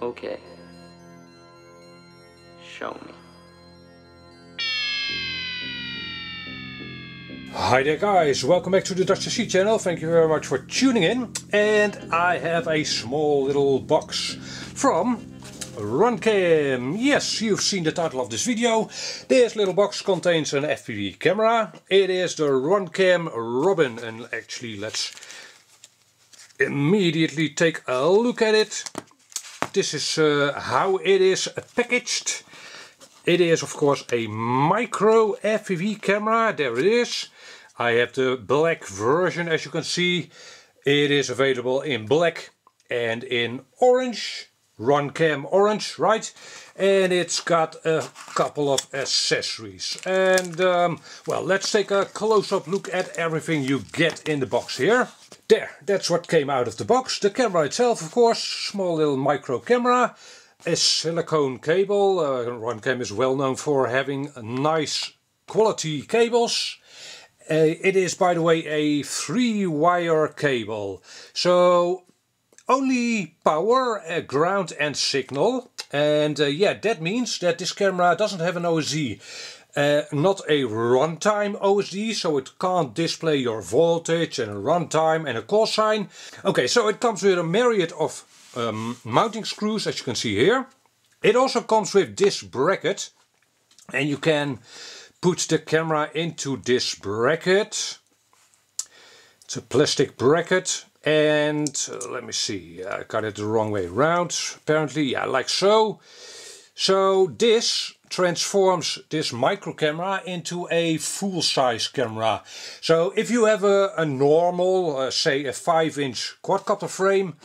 Okay. Show me. Hi there guys, welcome back to the DutchRC channel. Thank you very much for tuning in. And I have a small little box from Runcam. Yes, you've seen the title of this video. This little box contains an FPV camera. It is the Runcam Robin, and actually let's immediately take a look at it. This is how it is packaged. It is of course a micro FPV camera. There it is. I have the black version, as you can see. It is available in black and in orange. Runcam orange, right? And it's got a couple of accessories. And well, let's take a close-up look at everything you get in the box here. There, that's what came out of the box. The camera itself, of course, small little micro camera. A silicone cable. Runcam is well known for having nice quality cables. It is, by the way, a 3-wire cable. So only power, ground and signal. And yeah, that means that this camera doesn't have an OSD. Not a runtime OSD, so it can't display your voltage and a runtime and a call sign. Okay, so it comes with a myriad of mounting screws, as you can see here. It also comes with this bracket, and you can put the camera into this bracket. It's a plastic bracket, and let me see, I got it the wrong way around, apparently, yeah, like so. So this transforms this micro camera into a full-size camera. So if you have a normal, say a 5-inch quadcopter frame,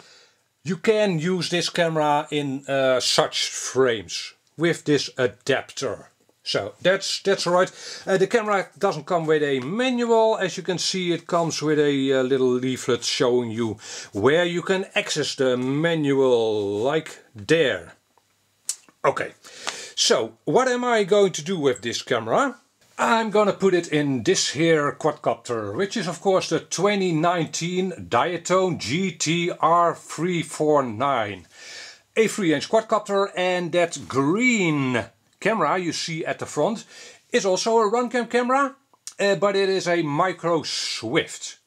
you can use this camera in such frames with this adapter. So that's alright. The camera doesn't come with a manual. As you can see, it comes with a little leaflet showing you where you can access the manual, like there. Okay, so what am I going to do with this camera? I'm gonna put it in this here quadcopter, which is of course the 2019 Diatone GTR349. A 3-inch quadcopter, and that green camera you see at the front is also a Runcam camera, but it is a micro Swift.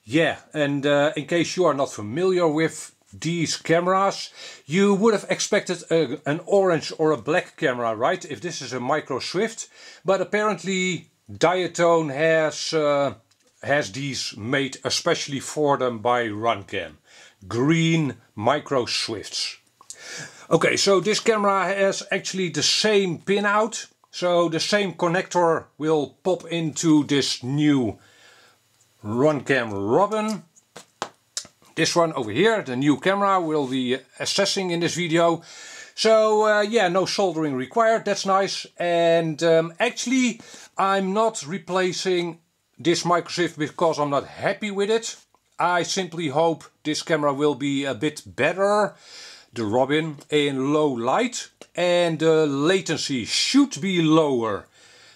Yeah, and in case you are not familiar with these cameras, you would have expected an orange or a black camera, right? If this is a micro Swift, but apparently Diatone has these made especially for them by Runcam. Green micro Swifts. Okay, so this camera has actually the same pinout, so the same connector will pop into this new Runcam Robin. This one over here, the new camera, will be assessing in this video. So yeah, no soldering required, that's nice. And actually I'm not replacing this micro Swift because I'm not happy with it. I simply hope this camera will be a bit better, the Robin, in low light, and the latency should be lower.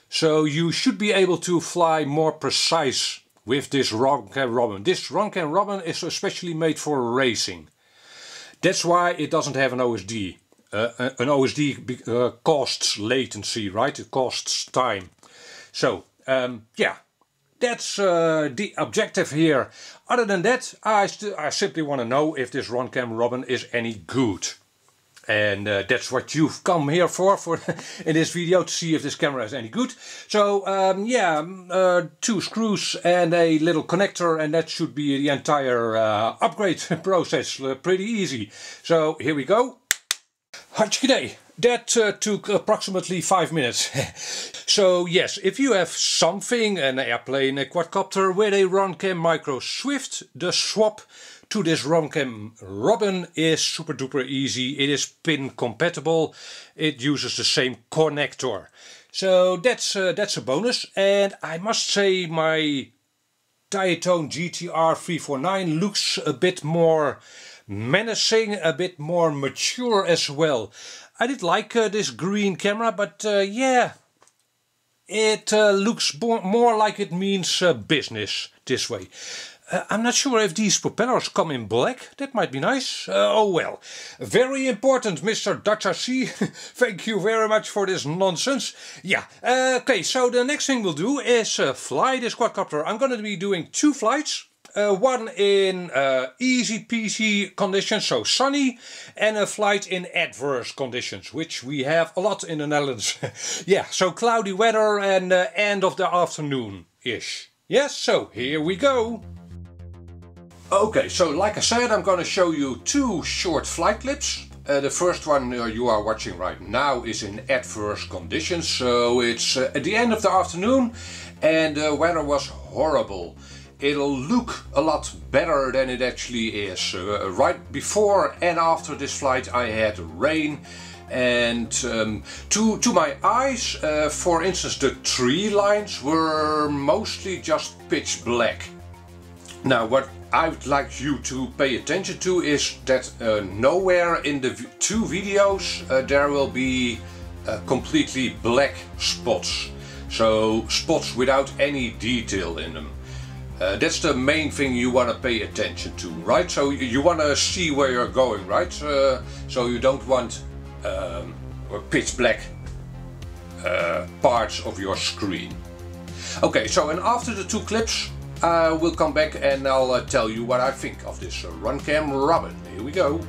So you should be able to fly more precise with this Runcam Robin. This Runcam Robin is especially made for racing. That's why it doesn't have an OSD. An OSD costs latency, right? It costs time. So yeah, that's the objective here. Other than that, I simply want to know if this Runcam Robin is any good. And that's what you've come here for in this video, to see if this camera is any good. So yeah, 2 screws and a little connector, and that should be the entire upgrade process. Pretty easy. So here we go. Hatchkiday. That took approximately 5 minutes. So yes, if you have something, an airplane, a quadcopter with a Runcam micro Swift, the swap to this Runcam Robin is super duper easy. It is pin compatible. It uses the same connector. So that's a bonus. And I must say my Diatone GTR349 looks a bit more menacing, a bit more mature as well. I did like this green camera, but yeah, it looks more like it means business this way. I'm not sure if these propellers come in black. That might be nice. Oh well. Very important, Mr. DutchRC. Thank you very much for this nonsense. Yeah. Okay, so the next thing we'll do is fly this quadcopter. I'm going to be doing 2 flights. One in easy peasy conditions, so sunny, and a flight in adverse conditions, which we have a lot in the Netherlands. Yeah, so cloudy weather and end of the afternoon-ish. Yes, so here we go. Okay, so like I said, I'm going to show you 2 short flight clips. The first one you are watching right now is in adverse conditions, so it's at the end of the afternoon and the weather was horrible. It'll look a lot better than it actually is. Right before and after this flight I had rain, and to my eyes, for instance, the tree lines were mostly just pitch black. Now what I would like you to pay attention to is that nowhere in the 2 videos there will be completely black spots. So spots without any detail in them. That's the main thing you want to pay attention to, right? So you want to see where you're going, right? So you don't want pitch black parts of your screen. Okay, so and after the 2 clips we'll come back and I'll tell you what I think of this Runcam Robin. Here we go.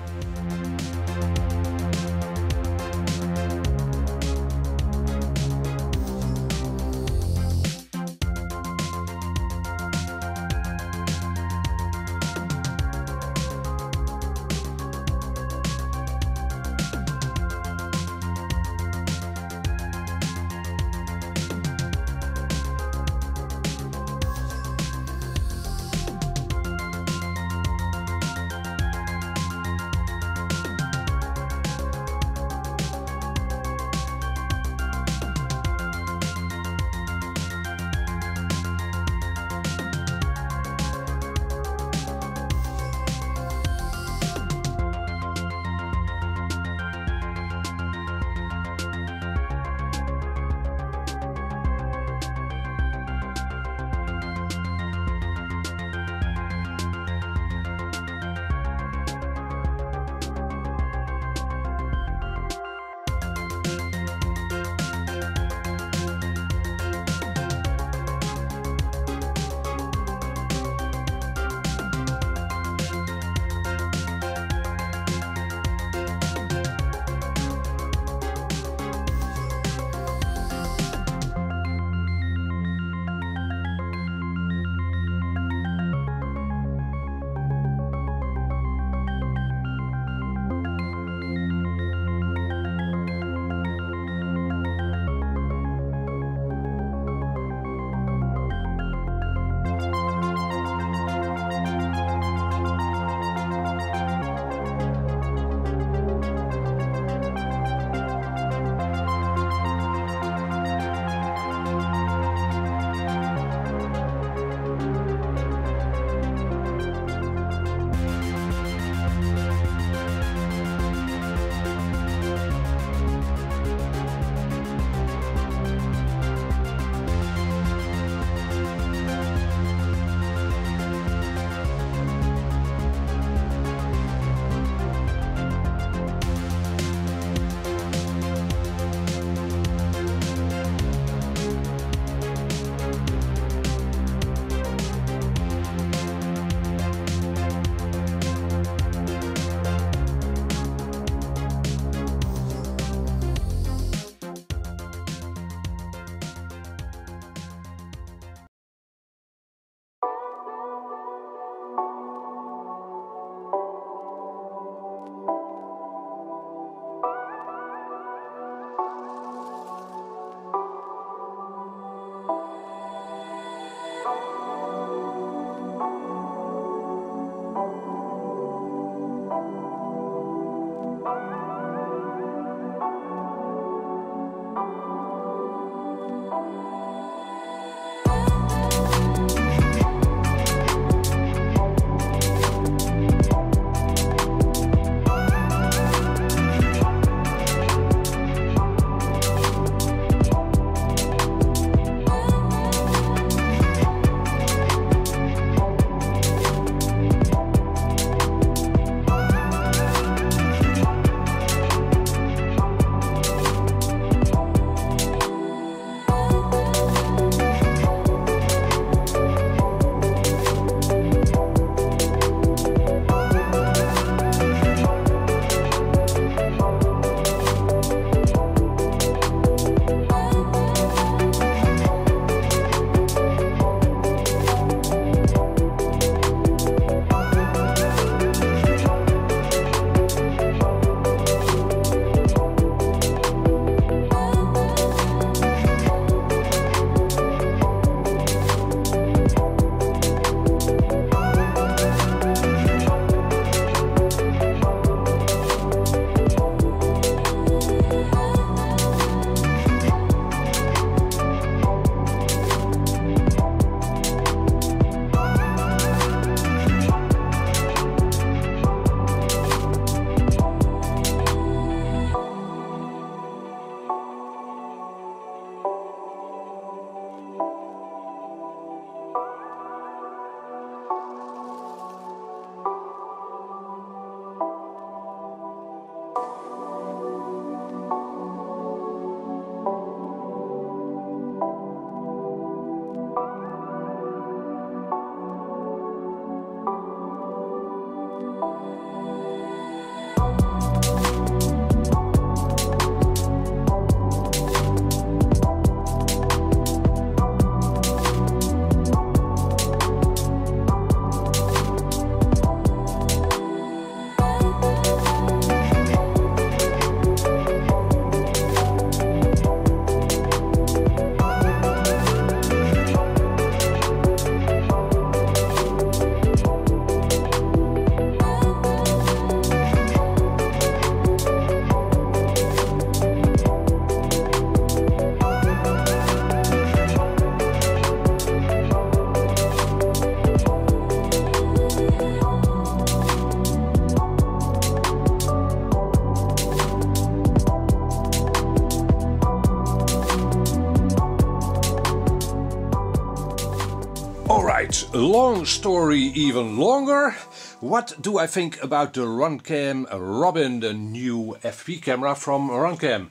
Alright, long story even longer. What do I think about the Runcam Robin, the new FPV camera from Runcam?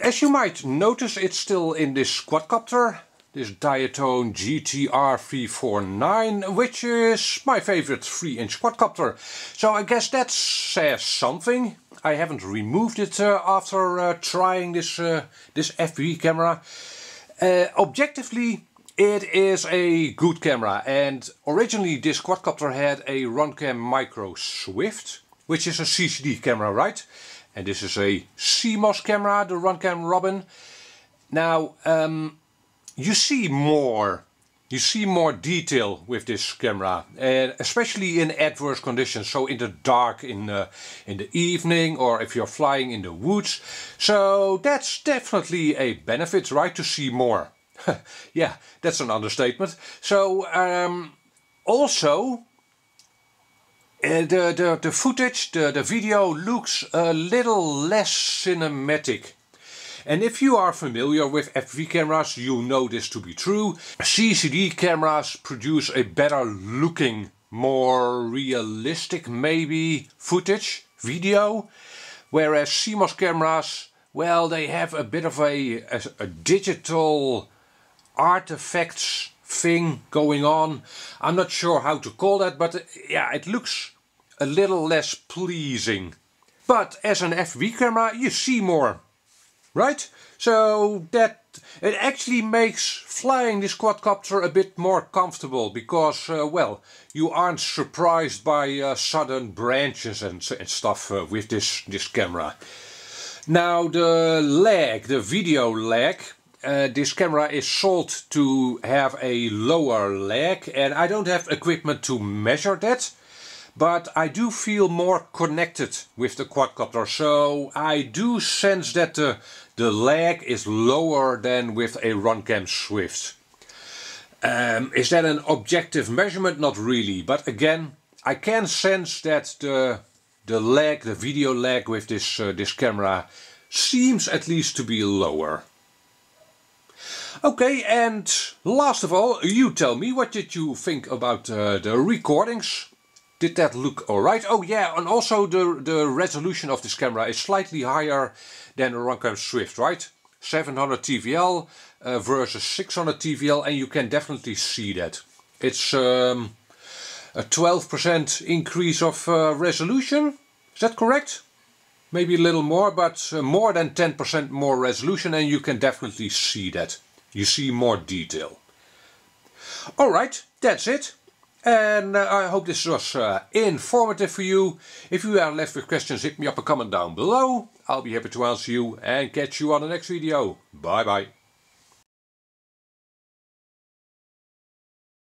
As you might notice, it's still in this quadcopter, this Diatone GTR349, which is my favorite 3-inch quadcopter. So I guess that says something. I haven't removed it after trying this FPV camera. Objectively, it is a good camera, and originally this quadcopter had a Runcam Micro Swift, which is a CCD camera, right? And this is a CMos camera, the Runcam Robin. Now, you see more detail with this camera, and especially in adverse conditions, so in the dark, in the evening, or if you're flying in the woods. So that's definitely a benefit, right, to see more. Yeah, that's an understatement. So also the footage, the video looks a little less cinematic. And if you are familiar with FPV cameras, you know this to be true. CCD cameras produce a better looking, more realistic maybe footage, video, whereas CMOS cameras, well, they have a bit of a digital artifacts thing going on. I'm not sure how to call that, but yeah, it looks a little less pleasing. But as an FPV camera, you see more, right? So that it actually makes flying this quadcopter a bit more comfortable, because well, you aren't surprised by sudden branches and stuff with this camera. Now the lag, the video lag, this camera is sold to have a lower lag, and I don't have equipment to measure that, but I do feel more connected with the quadcopter, so I do sense that the lag is lower than with a Runcam Swift. Is that an objective measurement? Not really, but again, I can sense that the lag, the video lag with this camera seems at least to be lower. Okay, and last of all, you tell me, what did you think about the recordings? Did that look alright? Oh yeah, and also the resolution of this camera is slightly higher than a Runcam Swift, right? 700 TVL versus 600 TVL, and you can definitely see that. It's a 12% increase of resolution, is that correct? Maybe a little more, but more than 10% more resolution, and you can definitely see that. You see more detail. Alright, that's it. And I hope this was informative for you. If you are left with questions, hit me up a comment down below. I'll be happy to answer you and catch you on the next video. Bye bye.